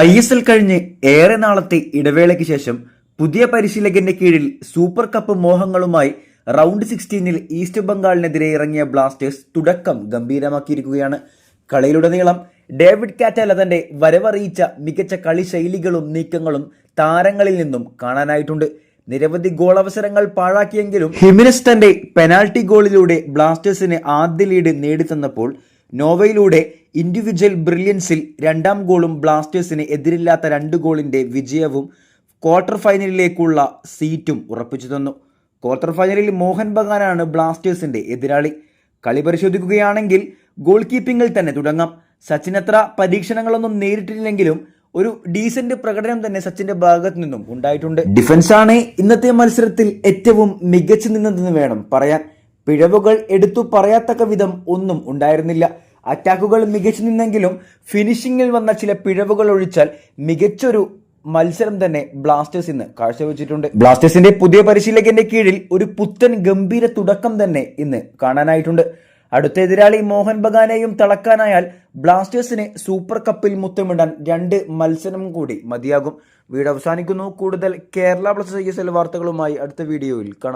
ISL കഴിഞ്ഞ് ഏറെ നാളത്തെ ഇടവേളയ്ക്ക് ശേഷം പുതിയ പരിശീലകന്റെ കീഴിൽ സൂപ്പർ കപ്പ് മോഹങ്ങളുമായി റൗണ്ട് 16-ൽ ഈസ്റ്റ് ബംഗാളിനെതിരെ ഇറങ്ങിയ ബ്ലാസ്റ്റേഴ്സ് തുടക്കം ഗംഭീരമാക്കിയിരിക്കുകയാണ്. കളിയിലുടനീളം ഡേവിഡ് കാറ്റാല തന്റെ വരവറിയിച്ച മികച്ച കളി ശൈലികളും നീക്കങ്ങളും താരങ്ങളിൽ നിന്നും കാണാനായിട്ടുണ്ട്. നിരവധി ഗോളവസരങ്ങൾ പാഴാക്കിയെങ്കിലും ഹിമിനസ് തന്റെ പെനാൽറ്റി ഗോളിലൂടെ ബ്ലാസ്റ്റേഴ്സിന് ആദ്യ ലീഡ് നേടിത്തന്നപ്പോൾ നോവയിലൂടെ ഇൻഡിവിജ്വൽ ബ്രില്യൻസിൽ രണ്ടാം ഗോളും ബ്ലാസ്റ്റേഴ്സിന് എതിരില്ലാത്ത 2 ഗോളിന്റെ വിജയവും ക്വാർട്ടർ ഫൈനലിലേക്കുള്ള സീറ്റും ഉറപ്പിച്ചു തന്നു. ക്വാർട്ടർ ഫൈനലിൽ മോഹൻ ബഗാനാണ് ബ്ലാസ്റ്റേഴ്സിന്റെ എതിരാളി. കളി പരിശോധിക്കുകയാണെങ്കിൽ ഗോൾ കീപ്പിംഗിൽ തന്നെ തുടങ്ങാം. സച്ചിൻ അത്ര പരീക്ഷണങ്ങളൊന്നും നേരിട്ടില്ലെങ്കിലും ഒരു ഡീസന്റ് പ്രകടനം തന്നെ സച്ചിന്റെ ഭാഗത്തു നിന്നും ഉണ്ടായിട്ടുണ്ട്. ഡിഫൻസാണ് ഇന്നത്തെ മത്സരത്തിൽ ഏറ്റവും മികച്ചു നിന്നതെന്ന് വേണം പറയാൻ. പിഴവുകൾ എടുത്തു പറയത്തക്ക വിധം ഒന്നും ഉണ്ടായിരുന്നില്ല. അറ്റാക്കുകൾ മികച്ചു നിന്നെങ്കിലും ഫിനിഷിംഗിൽ വന്ന ചില പിഴവുകൾ ഒഴിച്ചാൽ മികച്ചൊരു മത്സരം തന്നെ ബ്ലാസ്റ്റേഴ്സ് ഇന്ന് കാഴ്ചവെച്ചിട്ടുണ്ട്. ബ്ലാസ്റ്റേഴ്സിന്റെ പുതിയ പരിശീലകന്റെ കീഴിൽ ഒരു പുത്തൻ ഗംഭീര തുടക്കം തന്നെ ഇന്ന് കാണാനായിട്ടുണ്ട്. അടുത്ത എതിരാളി മോഹൻ ബഗാനെയും തളക്കാനായാൽ ബ്ലാസ്റ്റേഴ്സിന് സൂപ്പർ കപ്പിൽ മുത്തമിടാൻ 2 മത്സരം കൂടി മതിയാകും. വീഡിയോ അവസാനിക്കുന്നു. കൂടുതൽ കേരള പ്ലസ് ISL വാർത്തകളുമായി അടുത്ത വീഡിയോയിൽ കാണാം.